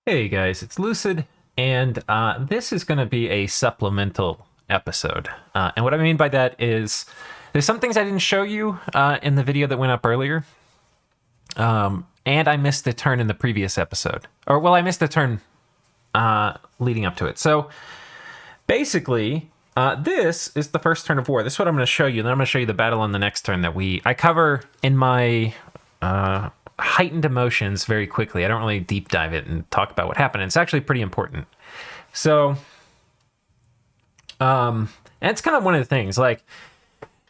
Hey guys, it's Lucid, and this is going to be a supplemental episode. And what I mean by that is there's some things I didn't show you in the video that went up earlier. And I missed a turn in the previous episode. Or, well, I missed a turn leading up to it. So, basically, this is the first turn of war. This is what I'm going to show you. Then I'm going to show you the battle on the next turn that I cover in my heightened emotions very quickly. I don't really deep dive it and talk about what happened. It's actually pretty important. So, and it's kind of one of the things, like,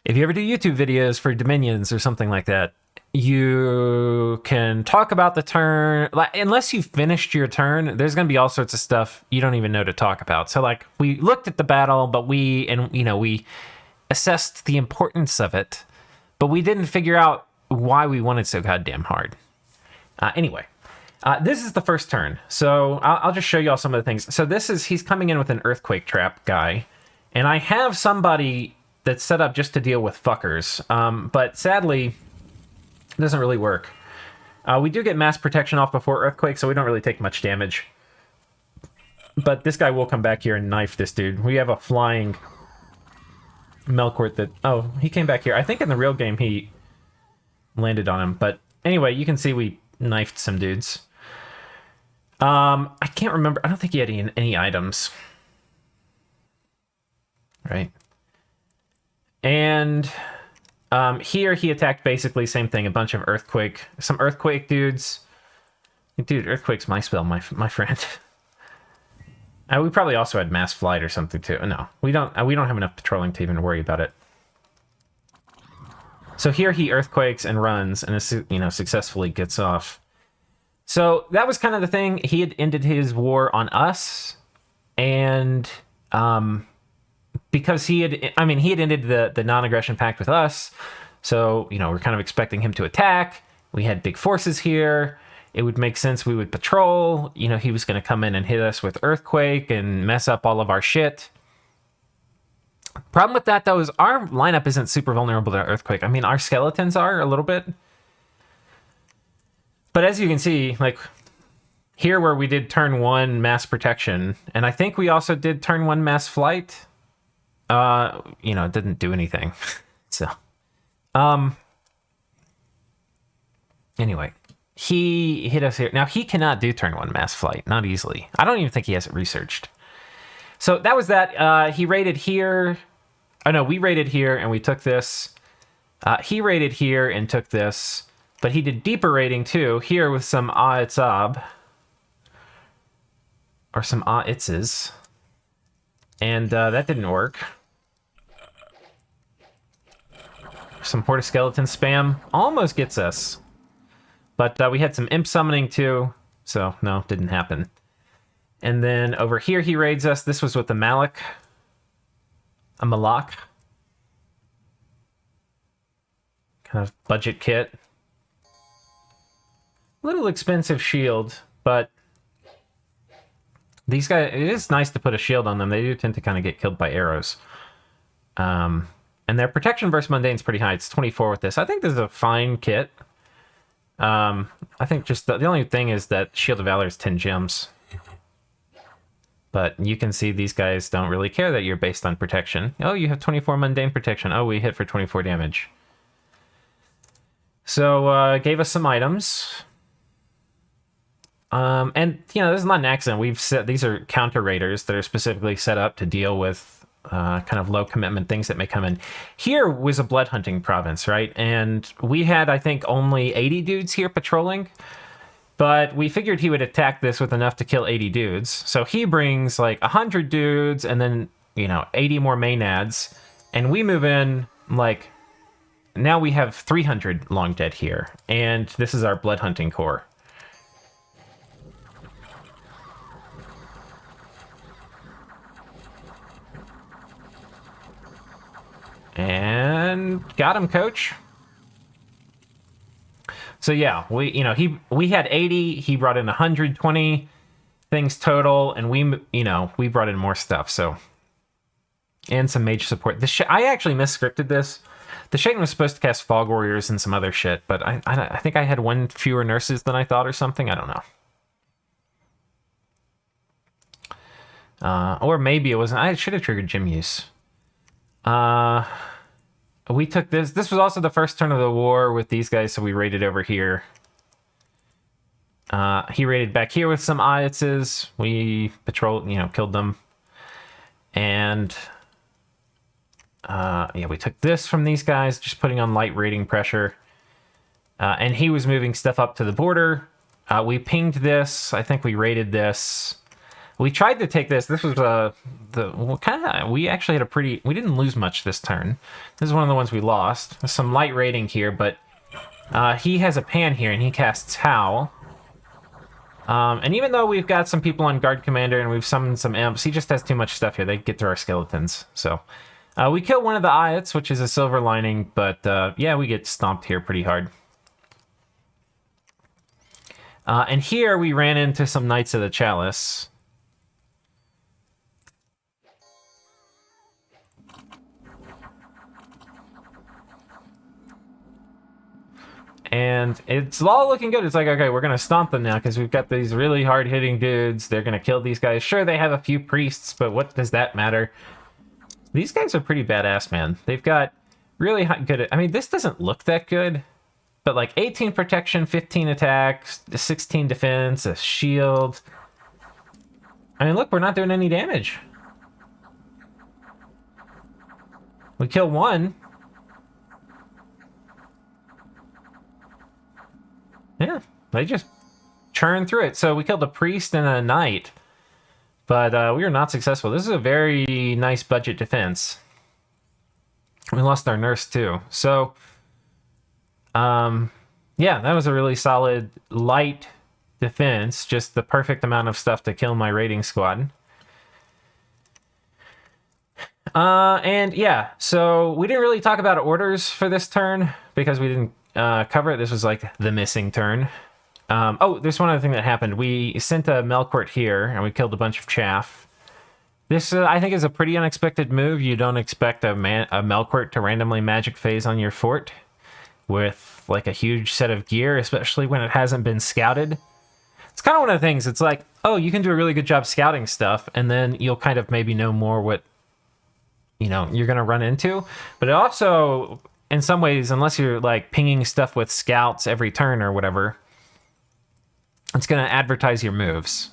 if you ever do YouTube videos for Dominions or something like that, you can talk about the turn, like, unless you've finished your turn, there's going to be all sorts of stuff you don't even know to talk about. So, like, we looked at the battle, but we assessed the importance of it, but we didn't figure out why we wanted so goddamn hard. Anyway, this is the first turn. So I'll just show you all some of the things. So he's coming in with an earthquake trap guy, and I have somebody that's set up just to deal with fuckers. But sadly, it doesn't really work. We do get mass protection off before earthquake, so we don't really take much damage. But this guy will come back here and knife this dude. We have a flying Melkort that... Oh, he came back here. I think in the real game he landed on him. But anyway, you can see we knifed some dudes. I can't remember. I don't think he had any items. Right. And here he attacked basically same thing. A bunch of earthquake. Some earthquake dudes. Dude, earthquake's my spell, my friend. We probably also had mass flight or something too. No, we don't have enough patrolling to even worry about it. So here he earthquakes and runs and, successfully gets off. So that was kind of the thing. He had ended his war on us. And because he had ended the non-aggression pact with us. So, we're kind of expecting him to attack. We had big forces here. It would make sense we would patrol. He was going to come in and hit us with earthquake and mess up all of our shit. Problem with that, though, is our lineup isn't super vulnerable to earthquake. I mean, our skeletons are a little bit. But as you can see, like, here where we did turn 1 mass protection, and I think we also did turn 1 mass flight, it didn't do anything. So, anyway, he hit us here. Now, he cannot do turn 1 mass flight, not easily. I don't even think he has it researched. So that was that. He raided here. Oh, no, we raided here and we took this. He raided here and took this. But he did deeper raiding too. Here with some Itzab. Or some Itzes. And that didn't work. Some Horde Skeleton spam. Almost gets us. But we had some Imp summoning too. So, no, didn't happen. And then over here he raids us. This was with the Malak. A Malak. Kind of budget kit. Little expensive shield, but these guys, it is nice to put a shield on them. They do tend to kind of get killed by arrows. And their protection versus mundane is pretty high. It's 24 with this. I think this is a fine kit. I think just the only thing is that Shield of Valor is 10 gems. But you can see these guys don't really care that you're based on protection. Oh, you have 24 mundane protection. Oh, we hit for 24 damage. So, gave us some items. And, this is not an accident. We've set, these are counter raiders that are specifically set up to deal with kind of low commitment things that may come in. Here was a blood hunting province, right? And we had, I think, only 80 dudes here patrolling. But we figured he would attack this with enough to kill 80 dudes. So he brings like 100 dudes and then, 80 more Maenads. And we move in like, now we have 300 long dead here. And this is our blood hunting corps. And got him, coach. So yeah, we had 80, he brought in 120 things total, and we brought in more stuff. So, and some mage support. I actually misscripted this. The Shaitan was supposed to cast Fog Warriors and some other shit, but I think I had one fewer nurses than I thought or something. I don't know. Or maybe it wasn't. I should have triggered gym use. We took this. This was also the first turn of the war with these guys, so we raided over here. He raided back here with some Ayatses. We patrolled, killed them. And yeah, we took this from these guys, just putting on light raiding pressure. And he was moving stuff up to the border. We pinged this. I think we raided this. We tried to take this. This was we actually had we didn't lose much this turn. This is one of the ones we lost. There's some light raiding here, but he has a pan here and he casts Howl. And even though we've got some people on guard commander and we've summoned some imps, he just has too much stuff here. They get through our skeletons. So we kill one of the Ayats, which is a silver lining, but yeah, we get stomped here pretty hard. And here we ran into some Knights of the Chalice. And it's all looking good. It's like, okay, we're going to stomp them now because we've got these really hard-hitting dudes. They're going to kill these guys. Sure, they have a few priests, but what does that matter? These guys are pretty badass, man. They've got really good... I mean, this doesn't look that good, but like 18 protection, 15 attack, 16 defense, a shield. I mean, look, we're not doing any damage. We kill one. Yeah, they just churn through it. So we killed a priest and a knight, but we were not successful. This is a very nice budget defense. We lost our nurse too. So, yeah, that was a really solid light defense. Just the perfect amount of stuff to kill my raiding squad. And yeah, so we didn't really talk about orders for this turn because we didn't cover it. This was like the missing turn. Oh, there's one other thing that happened. We sent a Melkort here and we killed a bunch of chaff. This, I think, is a pretty unexpected move. You don't expect a Melkort to randomly magic phase on your fort with like a huge set of gear, especially when it hasn't been scouted. It's kind of one of the things. It's like, oh, you can do a really good job scouting stuff, and then you'll kind of maybe know more what you're going to run into. But it also, in some ways, unless you're like pinging stuff with scouts every turn or whatever, it's going to advertise your moves.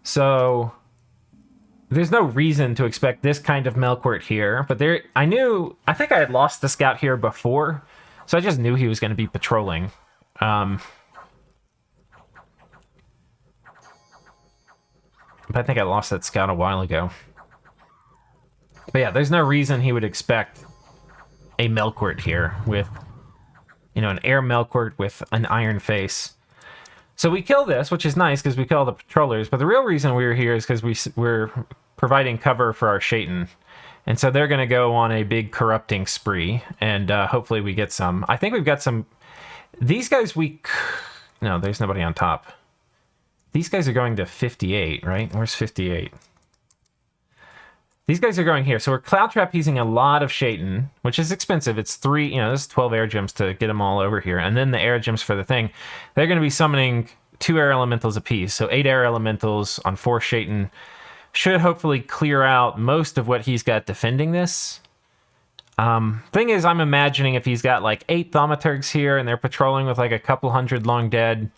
So there's no reason to expect this kind of Melkort here. But I think I had lost the scout here before, so I just knew he was going to be patrolling. But I think I lost that scout a while ago. But yeah, there's no reason he would expect a Melkort here with, an air Melkort with an iron face. So we kill this, which is nice because we kill all the patrollers. But the real reason we were here is because we're providing cover for our Shaitan. And so they're going to go on a big corrupting spree. And hopefully we get some. I think we've got some. These guys no, there's nobody on top. These guys are going to 58, right? Where's 58? These guys are going here. So we're cloud trapezing a lot of Shaitan, which is expensive. It's this is 12 air gems to get them all over here. And then the air gems for the thing. They're going to be summoning 2 air elementals apiece. So 8 air elementals on 4 Shaitan should hopefully clear out most of what he's got defending this. Thing is, I'm imagining if he's got like 8 thaumaturgs here and they're patrolling with like a couple hundred long dead,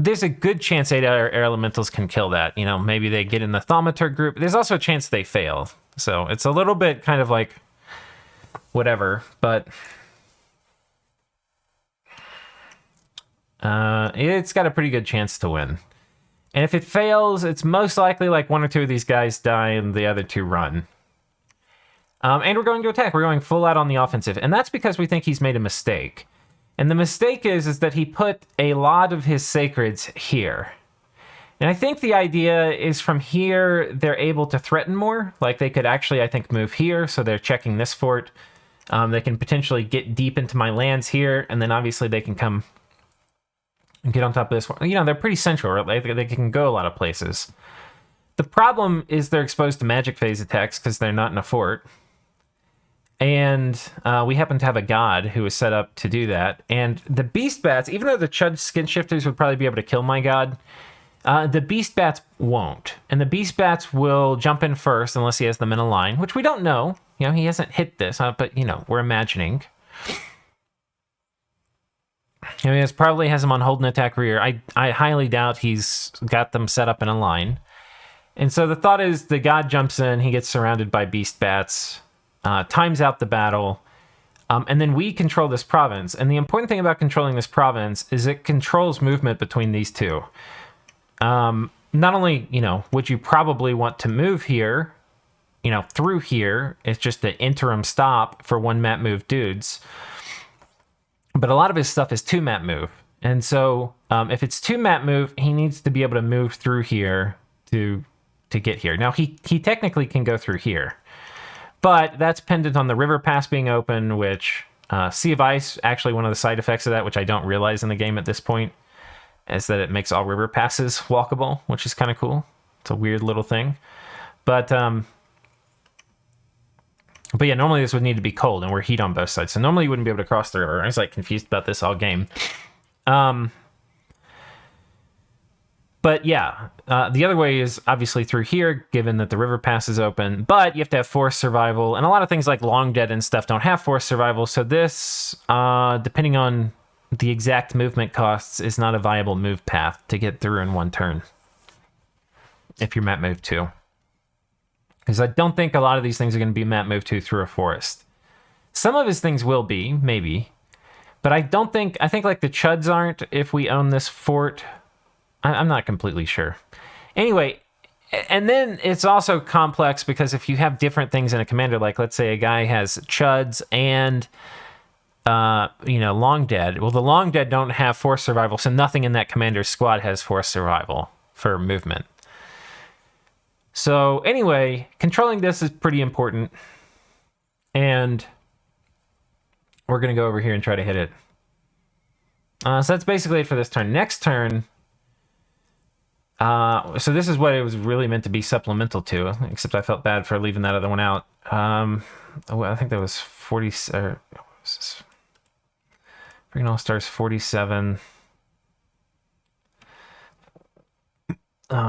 there's a good chance 8 air elementals can kill that. Maybe they get in the thaumaturg group. There's also a chance they fail. So it's a little bit kind of like whatever, but it's got a pretty good chance to win. And if it fails, it's most likely like 1 or 2 of these guys die and the other 2 run. And we're going to attack. We're going full out on the offensive. And that's because we think he's made a mistake. And the mistake is that he put a lot of his sacreds here. And I think the idea is from here, they're able to threaten more. Like they could actually, I think, move here. So they're checking this fort. They can potentially get deep into my lands here. And then obviously they can come and get on top of this one. They're pretty central, right? They can go a lot of places. The problem is they're exposed to magic phase attacks because they're not in a fort. And we happen to have a god who is set up to do that. And the beast bats, even though the Chud skin shifters would probably be able to kill my god, The beast bats won't. And the beast bats will jump in first unless he has them in a line, which we don't know. You know, he hasn't hit this, but, you know, we're imagining. I mean, it probably has them on hold and attack rear. I highly doubt he's got them set up in a line. And so the thought is the god jumps in, he gets surrounded by beast bats, times out the battle, and then we control this province. And the important thing about controlling this province is it controls movement between these two. Not only, you know, would you probably want to move here, you know, through here, it's just an interim stop for one map move dudes. But a lot of his stuff is 2 map move. And so if it's 2 map move, he needs to be able to move through here to get here. Now, he technically can go through here. But that's pendant on the river pass being open, which Sea of Ice, actually one of the side effects of that, which I don't realize in the game at this point, is that it makes all river passes walkable, which is kind of cool. It's a weird little thing. But yeah, normally this would need to be cold, and we're heat on both sides. So normally you wouldn't be able to cross the river. I was like confused about this all game. But yeah, the other way is obviously through here, given that the river pass is open. But you have to have forced survival, and a lot of things like Long Dead and stuff don't have forced survival. So this, depending on the exact movement costs, is not a viable move path to get through in one turn if you're map move 2. Because I don't think a lot of these things are going to be map move 2 through a forest. Some of his things will be, maybe. But I think like the Chuds aren't if we own this fort. I'm not completely sure. Anyway, and then it's also complex because if you have different things in a commander, like let's say a guy has Chuds and, you know, Long Dead. Well, the Long Dead don't have forced survival, so nothing in that commander's squad has forced survival for movement. So anyway, controlling this is pretty important. And we're going to go over here and try to hit it. So that's basically it for this turn. Next turn, so this is what it was really meant to be supplemental to, except I felt bad for leaving that other one out. I think that was 40, or what was this? Freaking Allstars 47.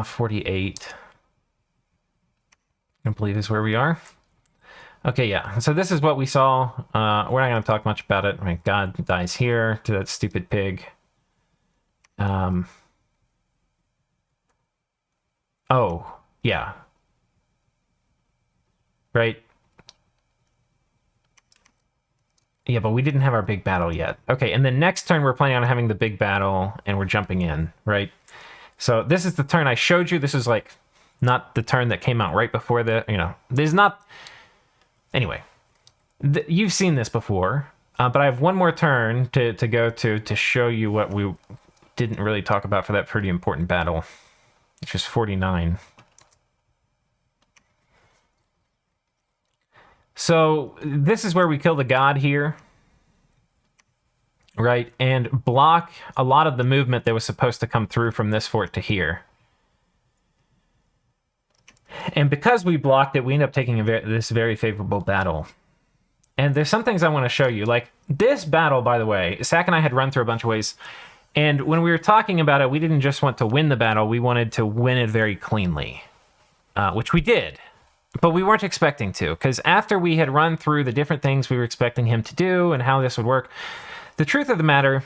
48. I believe is where we are. Okay, yeah. So this is what we saw. We're not going to talk much about it. I mean, God dies here to that stupid pig. Oh, yeah. Right. Yeah, but we didn't have our big battle yet. Okay, and then next turn we're planning on having the big battle, and we're jumping in, right? So this is the turn I showed you. This is like not the turn that came out right before the, you know, there's not... Anyway, you've seen this before, but I have one more turn to go to show you what we didn't really talk about for that pretty important battle, which is 49. So this is where we kill the god here, right? And block a lot of the movement that was supposed to come through from this fort to here. And because we blocked it, we end up taking this very favorable battle. And there's some things I want to show you. Like this battle, by the way, Zach and I had run through a bunch of ways. And when we were talking about it, we didn't just want to win the battle. We wanted to win it very cleanly, which we did. But we weren't expecting to. Because after we had run through the different things we were expecting him to do and how this would work, the truth of the matter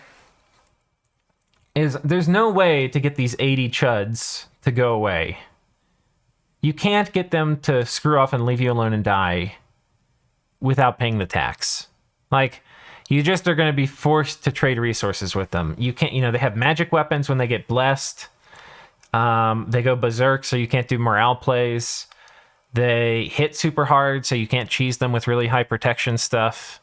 is there's no way to get these 80 Chuds to go away. You can't get them to screw off and leave you alone and die without paying the tax. Like, you just are going to be forced to trade resources with them. You can't, you know, they have magic weapons when they get blessed. They go berserk, so you can't do morale plays. They hit super hard, so you can't cheese them with really high protection stuff.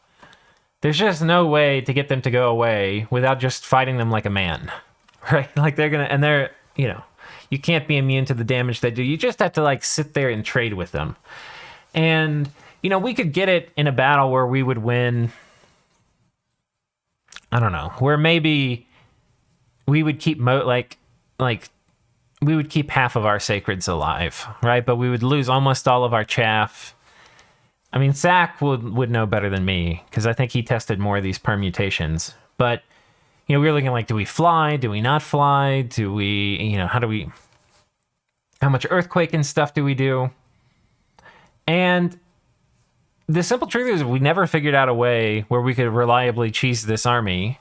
There's just no way to get them to go away without just fighting them like a man, right? Like they're going to, and they're, you know, you can't be immune to the damage they do. You just have to like sit there and trade with them. And, you know, we could get it in a battle where we would win, I don't know, where maybe we would keep we would keep half of our sacreds alive, right? But we would lose almost all of our chaff. I mean, Zach would know better than me because I think he tested more of these permutations. But, we were looking like, do we fly? Do we not fly? Do we, how much earthquake and stuff do we do? And the simple truth is we never figured out a way where we could reliably cheese this army.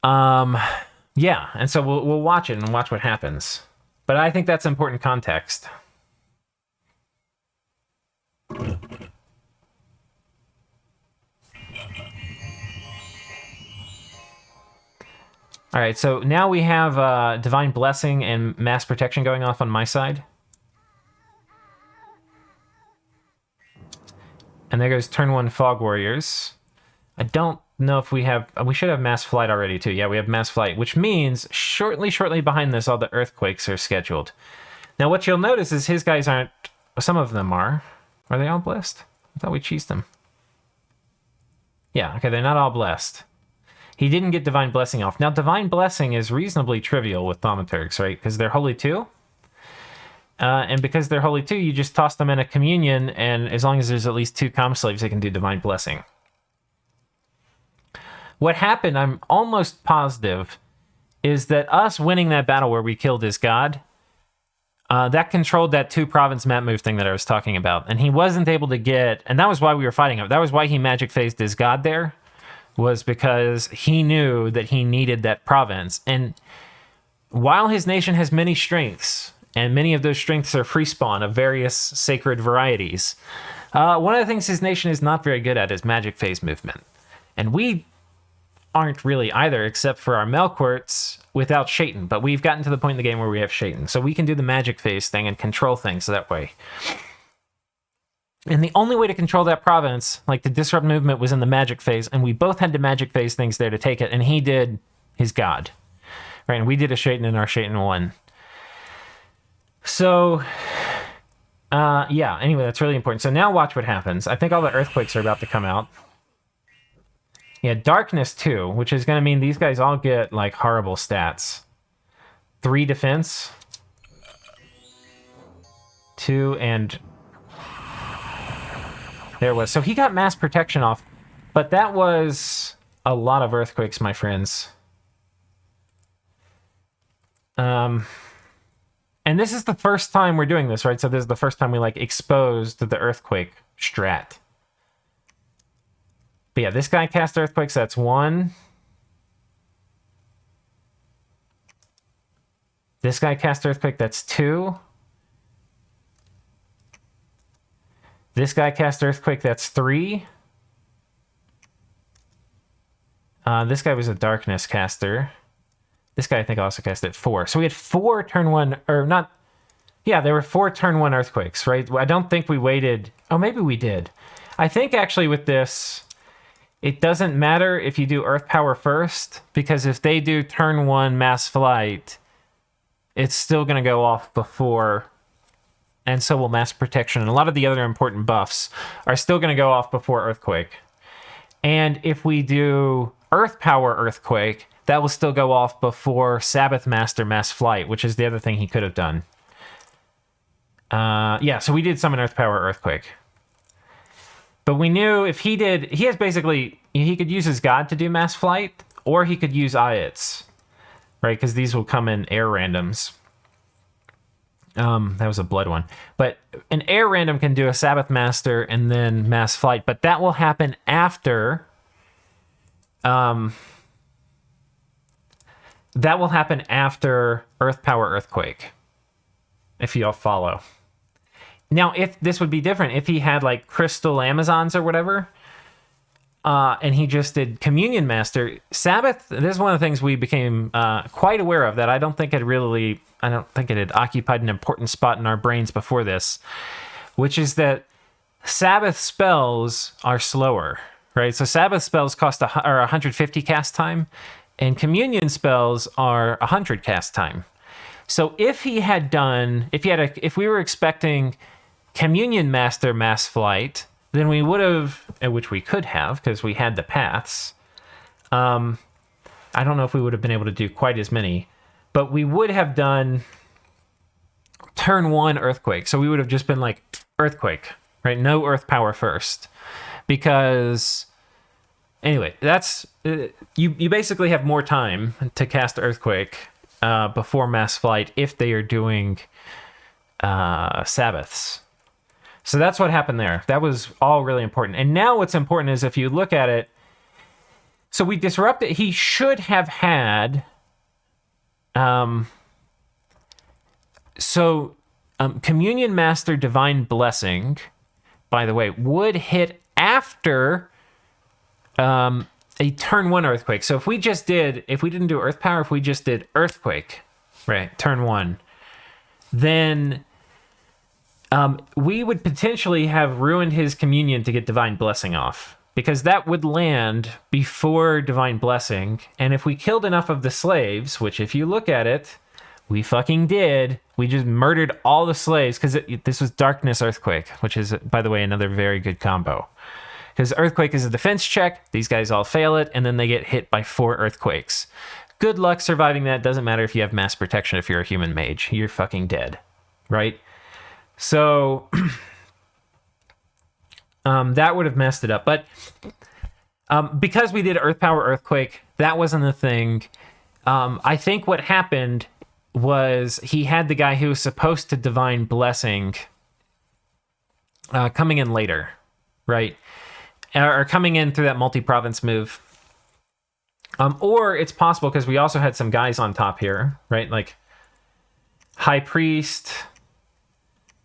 Yeah, and so we'll watch it and watch what happens. But I think that's important context. All right, so now we have Divine Blessing and Mass Protection going off on my side. And there goes turn 1 Fog Warriors. I don't know if we have... We should have Mass Flight already, too. Yeah, we have Mass Flight, which means shortly behind this, all the Earthquakes are scheduled. Now, what you'll notice is his guys aren't... Some of them are. Are they all blessed? I thought we cheesed them. Yeah, okay, they're not all blessed. He didn't get Divine Blessing off. Now, Divine Blessing is reasonably trivial with Thaumaturgs, right? Because they're Holy 2. And because they're Holy 2, you just toss them in a Communion, and as long as there's at least 2 Comm Slaves, they can do Divine Blessing. What happened, I'm almost positive, is that us winning that battle where we killed his god, that controlled that 2-province map move thing that I was talking about. And he wasn't able to get... And that was why we were fighting him. That was why he magic phased his god there, was because he knew that he needed that province. And while his nation has many strengths, and many of those strengths are free spawn of various sacred varieties, one of the things his nation is not very good at is magic phase movement. And we aren't really either, except for our Melquarts without Shaitan. But we've gotten to the point in the game where we have Shaitan. So we can do the magic phase thing and control things that way. And the only way to control that province, like the disrupt movement, was in the magic phase, and we both had to magic phase things there to take it, and he did his god. Right, and we did a Shaitan, and our Shaitan won. So, yeah, anyway, that's really important. So now watch what happens. I think all the Earthquakes are about to come out. Yeah, Darkness too, which is going to mean these guys all get, like, horrible stats. 3 defense. 2 and... There was. So he got Mass Protection off, but that was a lot of Earthquakes, my friends. And this is the first time we're doing this, right? So this is the first time we, like, exposed the Earthquake strat. But yeah, this guy cast Earthquakes, that's 1. This guy cast Earthquake, that's 2. This guy cast Earthquake, that's 3. This guy was a Darkness caster. This guy, I think, also cast it 4. So we had 4 turn 1, or not... Yeah, there were 4 turn 1 Earthquakes, right? I don't think we waited... Oh, maybe we did. I think, actually, with this, it doesn't matter if you do Earth Power first, because if they do turn 1 Mass Flight, it's still going to go off before... And so will Mass Protection. And a lot of the other important buffs are still going to go off before Earthquake. And if we do Earth Power Earthquake, that will still go off before Sabbath Master Mass Flight, which is the other thing he could have done. Yeah, so we did summon Earth Power Earthquake. But we knew if he did... He has basically... He could use his god to do Mass Flight, or he could use Ayats, right? Because these will come in air randoms. That was a blood one. But an air random can do a Sabbath Master and then Mass Flight, but that will happen after... that will happen after Earth Power Earthquake, if y'all follow. Now, if this would be different, if he had, like, Crystal Amazons or whatever, and he just did Communion Master, Sabbath, this is one of the things we became quite aware of that I don't think it had occupied an important spot in our brains before this, which is that Sabbath spells are slower, right? So Sabbath spells cost 150 cast time, and Communion spells are 100 cast time. So if he had done, if we were expecting Communion Master Mass Flight, then we would have, which we could have, because we had the paths. I don't know if we would have been able to do quite as many, but we would have done turn 1 Earthquake. So we would have just been like Earthquake, right? No Earth Power first. Because Anyway, that's you basically have more time to cast Earthquake before Mass Flight if they are doing Sabbaths. So that's what happened there. That was all really important. And now what's important is if you look at it, so we disrupted, he should have had, Communion Master Divine Blessing, by the way, would hit after a turn 1 Earthquake. So if we didn't do Earth Power, if we just did Earthquake, right, turn 1, then we would potentially have ruined his Communion to get Divine Blessing off, because that would land before Divine Blessing. And if we killed enough of the slaves, which if you look at it, we fucking did. We just murdered all the slaves, because this was Darkness Earthquake, which is, by the way, another very good combo. Because Earthquake is a defense check, these guys all fail it, and then they get hit by 4 Earthquakes. Good luck surviving that. Doesn't matter if you have mass protection if you're a human mage. You're fucking dead, right? So that would have messed it up. But because we did Earth Power Earthquake, that wasn't a thing. I think what happened was he had the guy who was supposed to Divine Blessing coming in later, right? Or coming in through that multi-province move. Or it's possible because we also had some guys on top here, right? Like High Priest,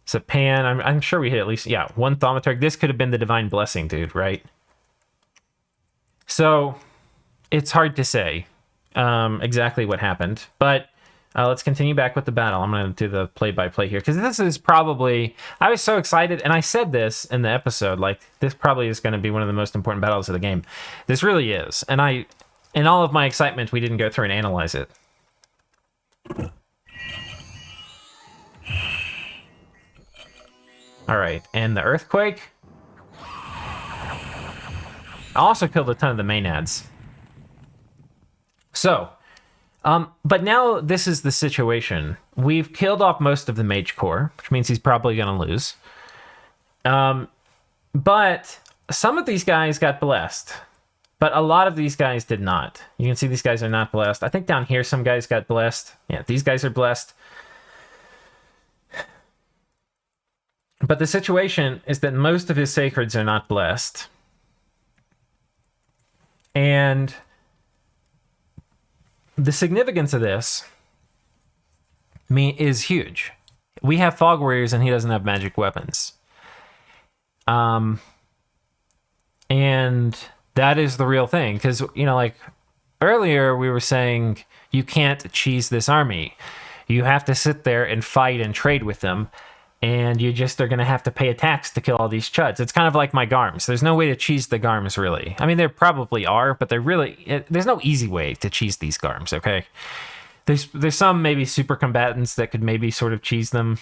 Zapan. I'm sure we hit at least, one Thaumaturg. This could have been the Divine Blessing, dude, right? So it's hard to say exactly what happened. But let's continue back with the battle. I'm going to do the play-by-play here, because this is probably... I was so excited, and I said this in the episode, like, this probably is going to be one of the most important battles of the game. This really is. And in all of my excitement, we didn't go through and analyze it. All right, and the Earthquake. I also killed a ton of the Maenads. So... but now this is the situation. We've killed off most of the Mage Core, which means he's probably going to lose. But some of these guys got blessed, but a lot of these guys did not. You can see these guys are not blessed. I think down here some guys got blessed. Yeah, these guys are blessed. But the situation is that most of his Sacreds are not blessed. And... the significance of this is huge. We have Fog Warriors and he doesn't have magic weapons. And that is the real thing. Because, like earlier we were saying you can't cheese this army. You have to sit there and fight and trade with them. And you just are going to have to pay a tax to kill all these chuds. It's kind of like my Garms. There's no way to cheese the Garms, really. I mean, there probably are, but there's no easy way to cheese these Garms, okay? There's some maybe super combatants that could maybe sort of cheese them.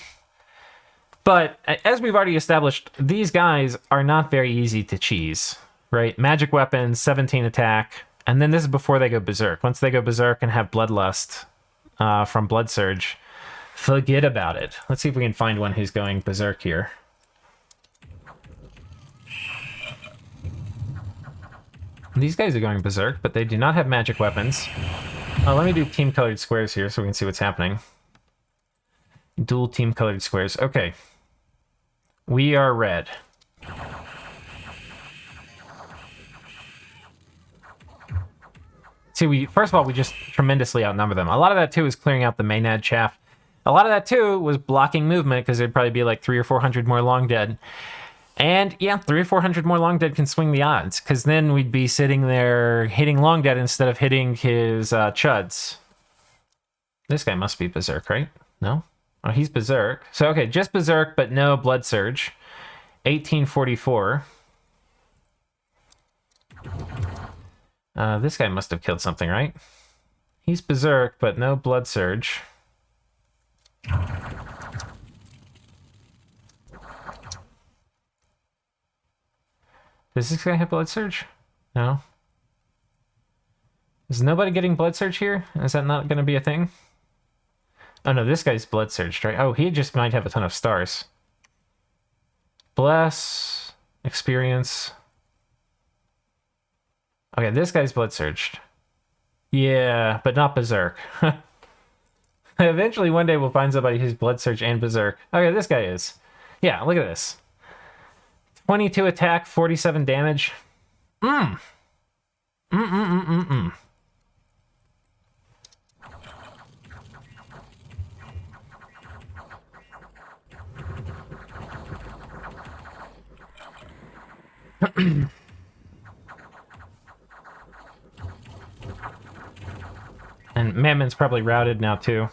But as we've already established, these guys are not very easy to cheese, right? Magic weapons, 17 attack, and then this is before they go Berserk. Once they go Berserk and have Bloodlust from Blood Surge, forget about it. Let's see if we can find one who's going Berserk here. These guys are going Berserk, but they do not have magic weapons. Let me do team-colored squares here so we can see what's happening. Dual team-colored squares. Okay. We are red. See, first of all, we just tremendously outnumber them. A lot of that, too, is clearing out the Maenad chaff. A lot of that, too, was blocking movement, because there'd probably be like 300 or 400 more Long Dead. And, yeah, 300 or 400 more Long Dead can swing the odds, because then we'd be sitting there hitting Long Dead instead of hitting his Chuds. This guy must be Berserk, right? No? Oh, he's Berserk. So, okay, just Berserk, but no Blood Surge. 1844. This guy must have killed something, right? He's Berserk, but no Blood Surge. Does this guy have Blood Surge? No. Is nobody getting Blood Surge here? Is that not going to be a thing? Oh no, this guy's Blood Surge, right? Oh, he just might have a ton of stars. Bless. Experience. Okay, this guy's blood surged. Yeah, but not berserk. Eventually, one day we'll find somebody who's blood surge and berserk. Okay, this guy is. Yeah, look at this. 22 attack, 47 damage. And Mammon's probably routed now, too.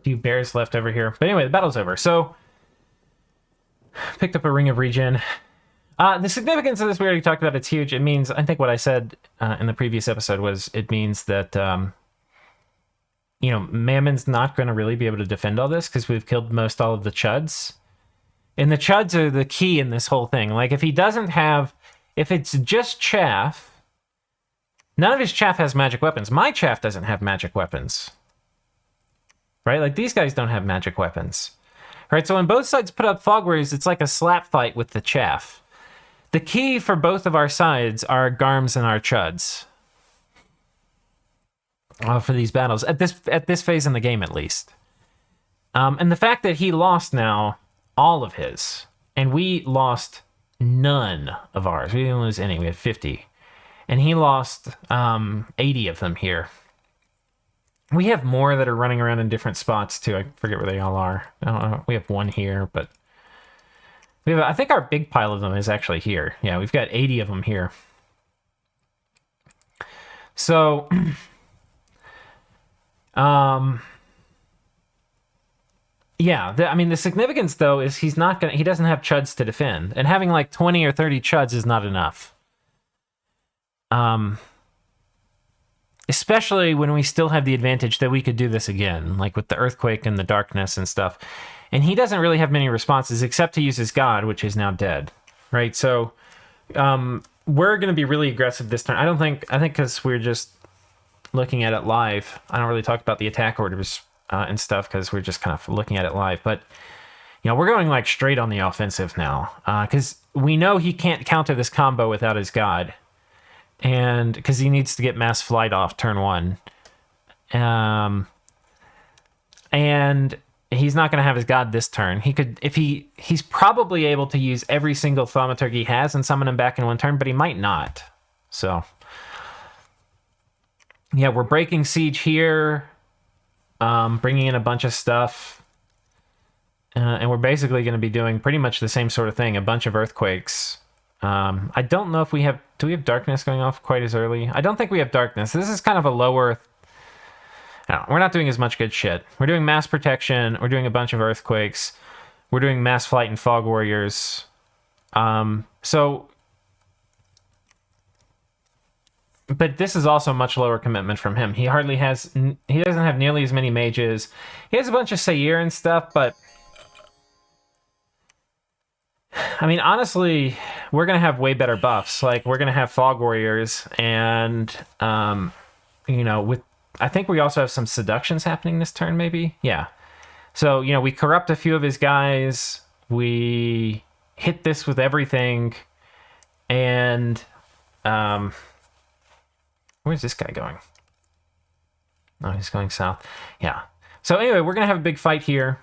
Few bears left over here. But anyway, the battle's over. So, picked up a Ring of Regen. The significance of this, we already talked about. It's huge. It means, I think what I said in the previous episode was, it means that, you know, Mammon's not going to really be able to defend all this because we've killed all of the Chuds. And the Chuds are the key in this whole thing. Like, if he doesn't have, if it's just Chaff, none of his Chaff has magic weapons. My Chaff doesn't have magic weapons. Right? Like, these guys don't have magic weapons. Right? So when both sides put up Fog Warriors, it's like a slap fight with the Chaff. The key for both of our sides are Garms and our Chuds. For these battles. At this phase in the game, at least. And the fact that he lost now all of his, and we lost none of ours. We didn't lose any. We had 50. And he lost 80 of them here. We have more that are running around in different spots, too. I forget where they all are. I don't know. We have one here, but... we have, I think our big pile of them is actually here. Yeah, we've got 80 of them here. So... yeah, I mean, the significance, though, is he doesn't have Chuds to defend. And having, like, 20 or 30 Chuds is not enough. Especially when we still have the advantage that we could do this again, like with the Earthquake and the Darkness and stuff. And he doesn't really have many responses except to use his God, which is now dead, right? So we're going to be really aggressive this turn. I think because we're just looking at it live. I don't really talk about the attack orders and stuff because we're just kind of looking at it live. But, you know, we're going like straight on the offensive now because we know he can't counter this combo without his God. And because he needs to get Mass Flight off turn 1. And he's not going to have his God this turn. He could, if he's probably able to use every single Thaumaturg he has and summon him back in one turn, but he might not. So, yeah, we're breaking siege here, bringing in a bunch of stuff. And we're basically going to be doing pretty much the same sort of thing, a bunch of Earthquakes. I don't know if do we have Darkness going off quite as early? I don't think we have Darkness. This is kind of a lower, we're not doing as much good shit. We're doing Mass Protection, we're doing a bunch of Earthquakes, we're doing Mass Flight and Fog Warriors. But this is also much lower commitment from him. He doesn't have nearly as many mages. He has a bunch of Sayer and stuff, but I mean, honestly, we're going to have way better buffs. Like, we're going to have Fog Warriors, and, you know, I think we also have some Seductions happening this turn, maybe? Yeah. So, you know, we corrupt a few of his guys, we hit this with everything, and, where's this guy going? Oh, he's going south. Yeah. So, anyway, we're going to have a big fight here,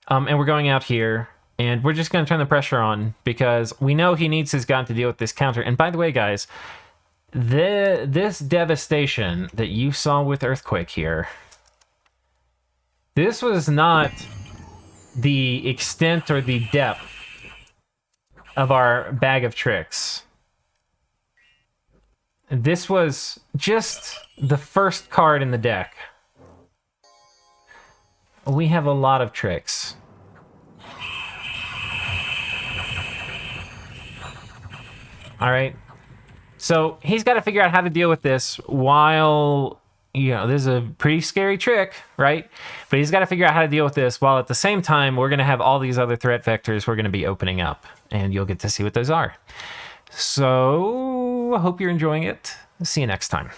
and we're going out here. And we're just going to turn the pressure on because we know he needs his God to deal with this counter. And by the way, guys, this devastation that you saw with Earthquake here, this was not the extent or the depth of our bag of tricks. This was just the first card in the deck. We have a lot of tricks. All right, so he's got to figure out how to deal with this while you know, this is a pretty scary trick, right? But he's got to figure out how to deal with this, while at the same time, we're going to have all these other threat vectors we're going to be opening up, and you'll get to see what those are. So I hope you're enjoying it. See you next time.